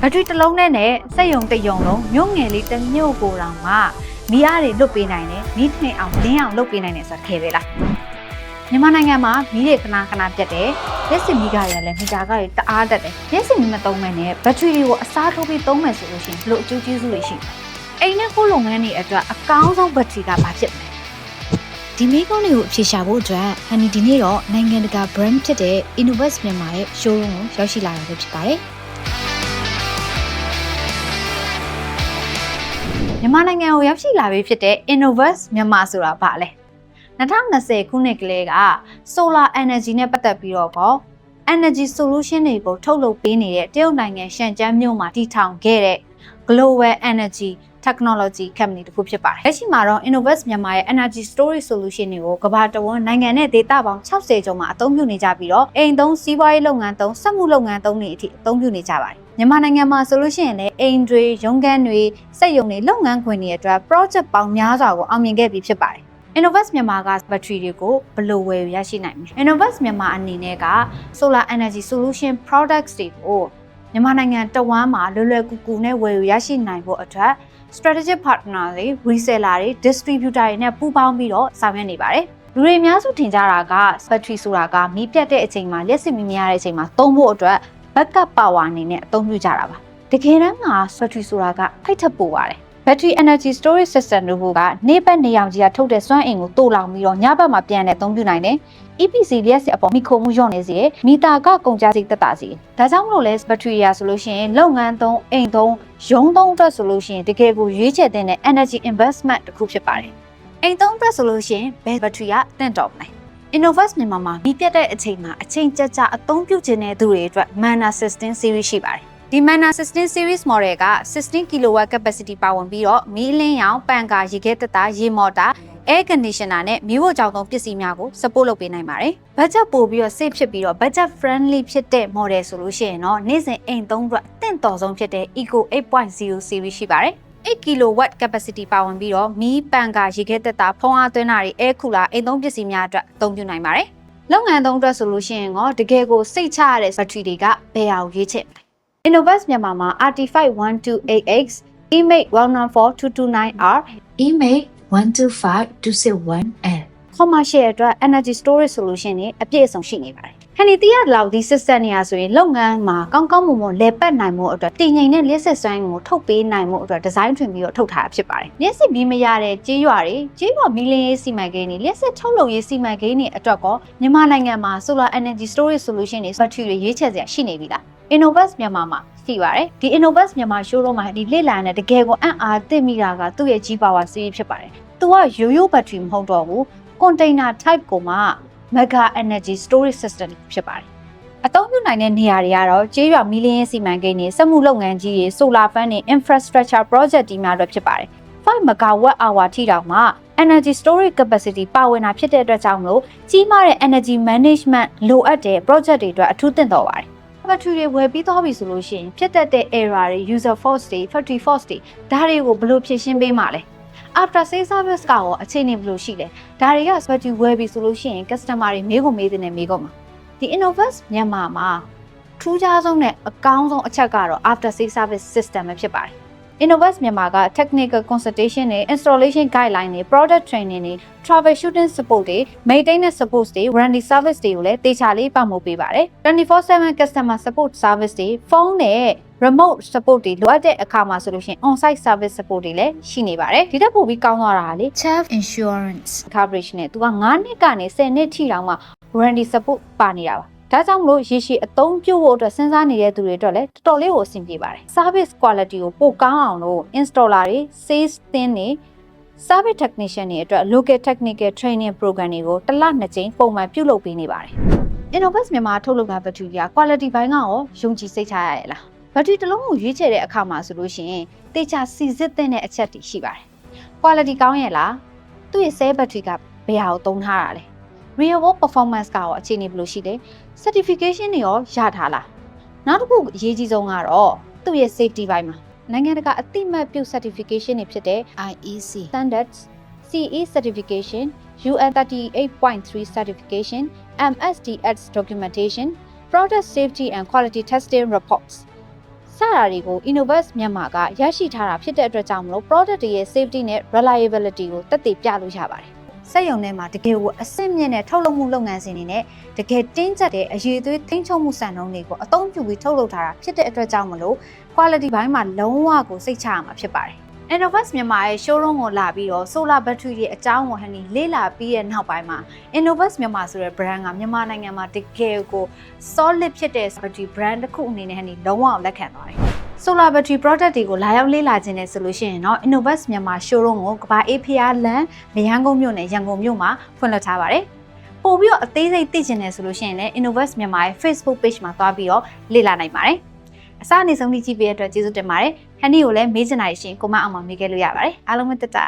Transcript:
ဘက်ထရီတစ်လုံးနဲ့စက်ရုံတစ်ရုံလုံးမြို့ငယ်လေးတစ်မြို့ကိုတောင်မှမီးအားတွေလွတ်ပေးနိုင်တယ်မီးထင်အောင်လင်းအောင်လုပ်ပေးနိုင်တယ်ဆိုတာတကယ်ပဲလားမြန်မာနိုင်ငံမှာမီးတွေခဏပြတ်တယ်လက်စစ်မီးကားတွေလည်းမီတာကားတွေတအားတက်တယ်လက်စစ်မီးမသုံးမဲ့နဲ့ဘက်ထရီတွေကိုအစားထိုးပြီးသုံးမယ်ဆိုလို့ရှိရင်ဘယ်လိုအကျိုးကျေးဇူးတွေရှိလဲအိမ်နဲ့ကိုယ်လုပ်ငန်းတွေအတွက်အကောင်းဆုံးဘက်ထရီကဘာဖြစ်မလဲဒီမိကုန်းတွေကိုအဖြေရှာဖို့အတွက်ဟန်နီဒီနေ့တော့နိုင်ငံတကာ brand ဖြစ်တဲ့ Innovus မြန်မာရဲ့ showroom ကိုရောက်ရှိလာတာဖြစ်ပါတယ်မြန်မာနိုင်ငံကိုရောက်ရှိလာပြီဖြစ်တဲ့ Innovus မြန်မာဆိုတာဘာလဲ2020ခုနှစ်ကလေးက solar energy နဲ့ပတ်သက်ပြီးတော့ energy solution တွေကိုထုတ်လုပ်ပေးနေတဲ့တရုတ်နိုင်ငံရှန်ကျန်းမြို့မှာတည်ထောင်ခဲ့တဲ့ Global Energy Technology Company တခုဖြစ်ပါတယ်။လက်ရှိမှာတော့ Innovus မြန်မာရဲ့ Energy Storage Solution တွေကိုကမ္ဘာတဝန်းနိုင်ငံနဲ့ဒေသပေါင်း60ကျော်မှာအသုံးပြုနေကြပြီးတော့အိမ်သုံးစီးပွားရေးလုပ်ငန်းသုံးစက်မှုလုပ်ငန်းသုံးတွေအထိအသုံးပြုနေကြပါတယ်။မြန်မာနိုင်ငံမှာဆိုလို့ရှိရင်လည်းအိမ်တွေရုံးခန်းတွေစက်ရုံတွေလုပ်ငန်းခွင်တွေအတွက် project ပေါင်းများစွာကိုအောင်မြင်ခဲ့ပြီးဖြစ်ပါတယ်။ Innovus မြန်မာကဘက်ထရီတွေကိုဘယ်လိုဝယ်ရရှိနိုင်မလဲ Innovus မြန်မာအနေနဲ့က Solar Energy Solution Products တွေကိုမြန်မာနိုင်ငံတဝန်းမှာလွယ်လွယ်ကူကူနဲ့ဝယ်ရရှိနိုင်ဖို့အတွက် strategic partner တွေ reseller တွေ distributor တွေနဲ့ပူးပေါင်းပြီးတော့ဆောင်ရွက်နေပါတယ်လူတွေအများစုထင်ကြတာကဘက်ထရီဆိုတာကမီးပြတ်တဲ့အချိန်မှာလက်စစ်မီးမရတဲ့အချိန်မှာသုံးဖို့အတွက် backup power အနေနဲ့အသုံးပြုကြတာပါတကယ်တမ်းကဘက်ထရီဆိုတာကဖိတ်ထပ်ပို့ပါတယ်Battery Energy Storage System တို့ကနေ့ဘက်နေရောင်ကြီးကထုတ်တဲ့စွမ်းအင်ကိုတိုးလောင်ပြီးတော့ညဘက်မှာပြန်တဲ့အသုံးပြုနိုင်တယ် EPC လက်စစ်အပေါ်မိခိုမှုလျော့နေစေတယ်မီတာကကုန်ကျစရိတ်သက်သာစေဒါကြောင့်မလို့လဲ battery ရဆိုလို့ရှိရင်လုပ်ငန်းသုံးအိမ်သုံးရုံးသုံးအတွက်ဆိုလို့ရှိရင်တကယ်ကိုရွေးချယ်တဲ့ energy investment တစ်ခုဖြစ်ပါတယ်အိမ်သုံးအတွက်ဆိုလို့ရှိရင်ဘယ် battery ကတင့်တော်မလဲ Innovus မြန်မာမှာမီးပြတ်တဲ့အချိန်မှာအချိန်ကြာကြာအသုံးပြုခြင်းတဲ့သူတွေအတွက် Mana 16 series ရှိပါတယ်ဒီ Mana 16 series model က16 kW capacity ပါဝင်ပြီးတော့မီးလင်းရောင်ပန်ကာရေခဲတက်တာရေမော်တာ air conditioner နဲ့မီးဝကြောင်သုံးပစ္စည်းများကို support လုပ်ပေးနိုင်ပါတယ်။ budget ပို့ပြီးတော့ safe ဖြစ်ပြီးတော့ budget friendly ဖြစ်တဲ့ model ဆိုလို့ရှိရင်တော့နေ့စဉ်အိမ်သုံးအတွက်အသင့်တော်ဆုံးဖြစ်တဲ့ Eco 8.0 series ရှိပါတယ်။8 kW capacity ပါဝင်ပြီးတော့မီးပန်ကာရေခဲတက်တာဖုံးအားသွင်းတာတွေ air cooler အိမ်သုံးပစ္စည်းများအတွက်အသုံးပြုနိုင်ပါတယ်။လုပ်ငန်းသုံးအတွက်ဆိုလို့ရှိရင်တော့တကယ်ကိုစိတ်ချရတဲ့ battery တွေကဘယ်အောင်ရွေးချယ်Innovus မြန်မာမှာ RT5 128X, eMate 114229R, eMate 125261L commercial အတွက် energy storage solution တွေအပြည့်အစုံရှိနေပါတယ်။ခဏတရလောက်ဒီ system တွေအားဆိုရင်လုပ်ငန်းမှာကောင်းကောင်းမွန်မွန်လဲပတ်နိုင်မှုအတွက်တည်ငြိမ်တဲ့လျှက်စစ်စွမ်းကိုထုတ်ပေးနိုင်မှုအတွက်ဒီဇိုင်းထွင်ပြီးတော့ထုတ်ထားတာဖြစ်ပါတယ်။လျှက်စစ်ပြီးမရတဲ့ကြေးရွာတွေကြေးရွာမီလင်းရေးစီမံကိန်းတွေလျှက်စစ်ထုတ်လုပ်ရေးစီမံကိန်းတွေအတွက်ကောမြန်မာနိုင်ငံမှာ solar energy storage solution တွေ battery တွေရွေးချယ်စရာရှိနေပြီလား။ Innovus မြန်မာမှာရှိပါတယ်ဒီ Innovus မြန်မာ showroom မှာဒီလက်လာနဲ့တကယ်ကိုအံ့အားသင့်မိတာကသူ့ရဲ့ G-Power series ဖြစ်ပါတယ်သူကရိုးရိုး battery မဟုတ်တော့ဘူး container type ကိုမှ mega energy storage system ဖြစ်ပါတယ်အသုံးပြုနိုင်တဲ့နေရာတွေကတော့ကျေးရွာမီလင်းရေးစီမံကိန်းတွေစက်မှုလုပ်ငန်းကြီးတွေ solar farm တွေ infrastructure project တွေများတော့ဖြစ်ပါတယ်5 megawatt hour ထိတောင်မှ energy storage capacity ပါဝင်တာဖြစ်တဲ့အတွက်ကြောင့်မလို့ကြီးမားတဲ့ energy management လိုအပ်တဲ့ project တွေအတွက်အထူးသင့်တော်ပါတယ်battery တွေဝယ်ပြီးသွားပြီဆိုလို့ရှိရင်ဖြစ်တတ်တဲ့ error တွေ user force တွေ factory force တွေဒါတွေကိုဘယ်လိုဖြေရှင်းပေးမှာလဲ after sales service ကရောအခြေအနေဘယ်လိုရှိလဲဒါတွေက battery ဝယ်ပြီဆိုလို့ရှိရင် customer တွေမေးကုန်မေးတဲ့မေးကုန်မှာဒီ Innovus မြန်မာမှာထူးခြားဆုံးနဲ့အကောင်းဆုံးအချက်ကတော့ after sales service system ပဲဖြစ်ပါတယ် Innovus မြန်မာက technical consultation တွေ installation guideline တွေ product training တွေ troubleshooting support တွေ maintenance support တွေ warranty service တွေကိုလည်းတေချာလေးပံ့ပိုးပေးပါတယ် 24/7 customer support service တွေ ဖုန်းနဲ့ remote support တွေလိုအပ်တဲ့အခါမှာဆိုလို့ရှိရင် on-site service support တွေလည်းရှိနေပါတယ်ဒီတက်ပို့ပြီးကောင်းသွားတာလေ Child Insurance coverage နဲ့သူက9နှစ်ကနေ10နှစ်ထိတောင်မှ warranty support ပါနေတာပါဒါကြောင့်မလို့ရေရှည်အသုံးပြုဖို့အတွက်စဉ်းစားနေတဲ့သူတွေအတွက်လည်းတော်တော်လေးကိုအဆင်ပြေပါတယ် service quality ကိုပိုကောင်းအောင်လို့ installer တွေ sales team တွေ service technician တွေအတွက် local technical training program တွေကိုတစ်လ2ကြိမ်ပုံမှန်ပြုလုပ်ပေးနေပါတယ် Innovus မြန်မာထုတ်လုပ်တဲ့ battery က quality ဘိုင်းကရောယုံကြည်စိတ်ချရရဲ့လား battery တစ်လုံးကိုရွေးချယ်တဲ့အခါမှာဆိုလို့ရှိရင်တေချာစီစစ်တဲ့အချက်တွေရှိပါတယ် quality ကောင်းရဲ့လားသူ့ရဲ့ cell battery ကဘယ်ဟာကိုသုံးထားတာလဲreal world performance ကရောအခြေအနေဘယ်လိုရှိလဲ certification တွေရောရထားလားနောက်တစ်ခုအရေးကြီးဆုံးကတော့သူ့ရဲ့ safety ဘိုင်းမှာနိုင်ငံတကာအသိမှတ်ပြု certification တွေဖြစ်တဲ့ IEC standards CE certification UN 38.3 certification MSDX documentation product safety and quality testing reports စတာတွေကို Innovus မြန်မာကရရှိထားတာဖြစ်တဲ့အတွက်ကြောင့်မလို့ product တွေရဲ့ safety နဲ့ reliability ကိုသက်သေပြလို့ရပါတယ်စက်ရုံထဲမှာတကယ်ကိုအဆင့်မြင့်တဲ့ထုတ်လုပ်မှုလုပ်ငန်းစဉ်တွေနဲ့တကယ်တင်းကျပ်တဲ့အရေးသွေးထိန်းချုပ်မှုစံနှုန်းတွေကိုအသုံးပြုပြီးထုတ်လုပ်ထားတာဖြစ်တဲ့အတွက်ကြောင့်မလို့ quality ဘိုင်းမှာလုံးဝကိုစိတ်ချရမှာဖြစ်ပါတယ်Innovus မြန်မာရဲ့ showroom ကိုလာပြီးတော့ solar battery ရဲ့အကြောင်းကိုဟန်နီလေ့လာပြီးတဲ့နောက်ပိုင်းမှာ Innovus မြန်မာဆိုတဲ့ brand ကမြန်မာနိုင်ငံမှာတကယ်ကို solid ဖြစ်တဲ့ battery brand တစ်ခုအနေနဲ့ဟန်နီလုံးဝလက်ခံသွားတယ်။ solar battery product တွေကိုလာရောက်လေ့လာခြင်းနဲ့ဆိုလို့ရှိရင်တော့ Innovus မြန်မာ showroom ကိုကမ္ဘာအေးဖျားလမ်းမရမ်းကုန်းမြို့နယ်ရန်ကုန်မြို့မှာဖွင့်လှစ်ထားပါတယ်။ပို့ပြီးတော့အသေးစိတ်သိချင်တယ်ဆိုလို့ရှိရင်လည်း Innovus မြန်မာရဲ့ Facebook page မှာသွားပြီးတော့လေ့လာနိုင်ပါတယ်။အစအနေဆုံးကြည့်ပေးတဲ့အတွက်ကျေးဇူးတင်ပါတယ်။ဟန်နီကိုလည်းမေးချင်တာရှိရင်ကွန်မန့်အောက်မှာမေးခဲ့လို့ရပါတယ်။အားလုံးပဲတက်တာ